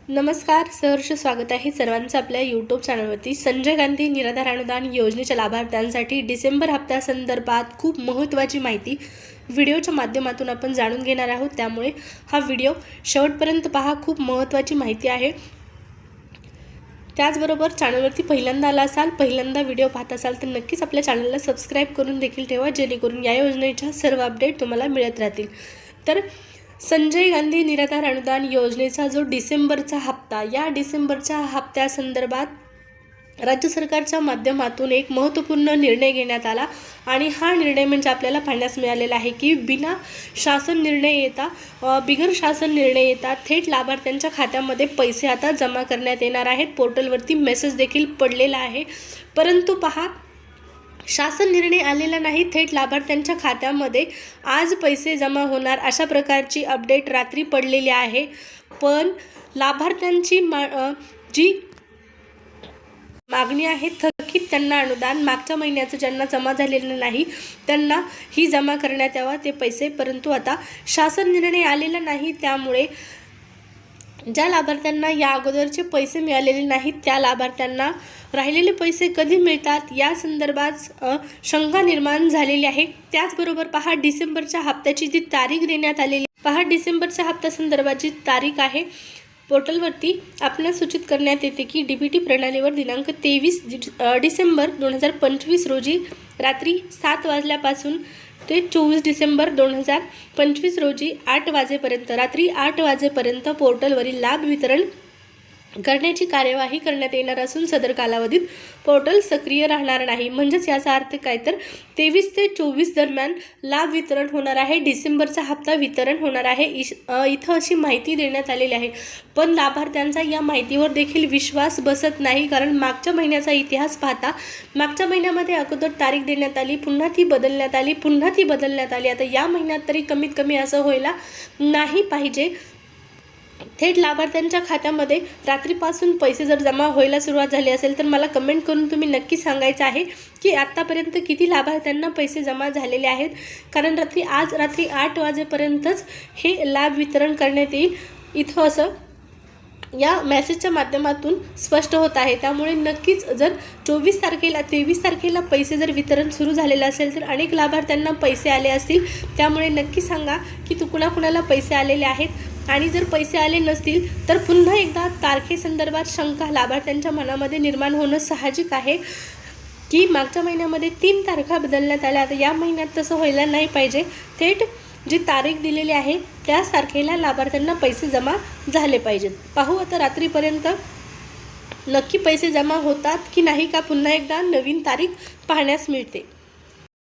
नमस्कार, सहर्ष स्वागत आहे सर्वांचं आपल्या यूट्यूब चॅनलवरती। संजय गांधी निराधार अनुदान योजनेच्या लाभार्थ्यांसाठी डिसेंबर हप्त्यासंदर्भात खूप महत्त्वाची माहिती व्हिडिओच्या माध्यमातून आपण जाणून घेणार आहोत। त्यामुळे हा व्हिडिओ शेवटपर्यंत पहा, खूप महत्त्वाची माहिती आहे। त्याचबरोबर चॅनलवरती पहिल्यांदा आला असाल, पहिल्यांदा व्हिडिओ पाहत असाल तर नक्कीच आपल्या चॅनलला सबस्क्राइब करून देखील ठेवा, जेणेकरून या योजनेच्या सर्व अपडेट तुम्हाला मिळत राहतील। तर संजय गांधी निराधार अनुदान योजनेचा जो डिसेंबरचा हप्ता, या डिसेंबरच्या हप्त्यासंदर्भात राज्य सरकारच्या माध्यमातून एक महत्त्वपूर्ण निर्णय घेण्यात आला आणि हा निर्णय म्हणजे आपल्याला पाहण्यास मिळालेला आहे की बिगर शासन निर्णय येता थेट लाभार्थ्यांच्या खात्यामध्ये पैसे आता जमा करण्यात येणार आहेत। पोर्टलवरती मेसेज देखील पडलेला आहे, परंतु पहा, शासन निर्णय आलेला नाही, थेट लाभार्थ्यांच्या खात्यामध्ये आज पैसे जमा होणार अशा प्रकारची अपडेट रात्री पडलेली आहे। पण लाभार्थ्यांची जी मागणी आहे, थकीत त्यांना अनुदान मागच्या महिन्याचं ज्यांना जमा झालेलं नाही त्यांना ही जमा करण्यात यावा ते पैसे, परंतु आता शासन निर्णय आलेला नाही, त्यामुळे ज्या लाभार्थ्यांना या अगोदरचे पैसे मिळालेले नाहीत त्या लाभार्थ्यांना राहिलेले पैसे कधी मिळतात या संदर्भात शंका निर्माण झालेली आहे। त्याचबरोबर पहा, डिसेंबरच्या हप्त्याची जी तारीख देण्यात आलेली, पहा डिसेंबरच्या हप्त्यासंदर्भाची तारीख आहे, पोर्टलवरती आपल्याला सूचित करण्यात येते की डीबीटी प्रणालीवर दिनांक 23 डिसेंबर 2025 रोजी रात्री 7 वाजल्यापासून ते 24 डिसेंबर 2025 रोजी 8 वाजेपर्यंत, रात्री 8 वाजेपर्यंत पोर्टलवरील लाभ वितरण करण्याची कार्यवाही करण्यात येणार असून सदर कालावधीत पोर्टल सक्रिय राहणार नाही। म्हणजेच याचा अर्थ काय, तर 23 ते 24 दरम्यान लाभ वितरण होणार आहे, डिसेंबरचा हप्ता वितरण होणार आहे, इथं अशी माहिती देण्यात आलेली आहे। पण लाभार्थ्यांचा या माहितीवर देखील विश्वास बसत नाही, कारण मागच्या महिन्याचा इतिहास पाहता मागच्या महिन्यामध्ये अगोदर तारीख देण्यात आली, पुन्हा ती बदलण्यात आली, आता या महिन्यात तरी कमीत कमी असं व्हायला नाही पाहिजे। थेट लाभार्थ्यांच्या खात्यामध्ये रात्रीपासून पैसे जर जमा व्हायला सुरुवात झाली असेल तर मला कमेंट करून तुम्ही नक्की सांगायचं आहे की आत्तापर्यंत किती लाभार्थ्यांना पैसे जमा झालेले आहेत, कारण आज रात्री 8 वाजेपर्यंतच हे लाभ वितरण करण्यात येईल, इथं असं या मेसेजच्या माध्यमातून स्पष्ट होत आहे। त्यामुळे नक्कीच जर 23 तारखेला पैसे जर वितरण सुरू झालेलं असेल तर अनेक लाभार्थ्यांना पैसे आले असतील, त्यामुळे नक्की सांगा की कुणाकुणाला पैसे आलेले आहेत, आणि जर पैसे आले नसतील तर पुन्हा एकदा तारखेसंदर्भात शंका लाभार्थ्यांच्या मनामध्ये निर्माण होणं साहजिक आहे की मागच्या महिन्यामध्ये 3 तारखा बदलण्यात आल्या, आता या महिन्यात तसं व्हायला नाही पाहिजे, थेट जी तारीख दिलेली आहे त्याच तारखेला लाभार्थ्यांना पैसे जमा झाले पाहिजेत। पाहू आता रात्रीपर्यंत नक्की पैसे जमा होतात की नाही, का पुन्हा एकदा नवीन तारीख पाहण्यास मिळते।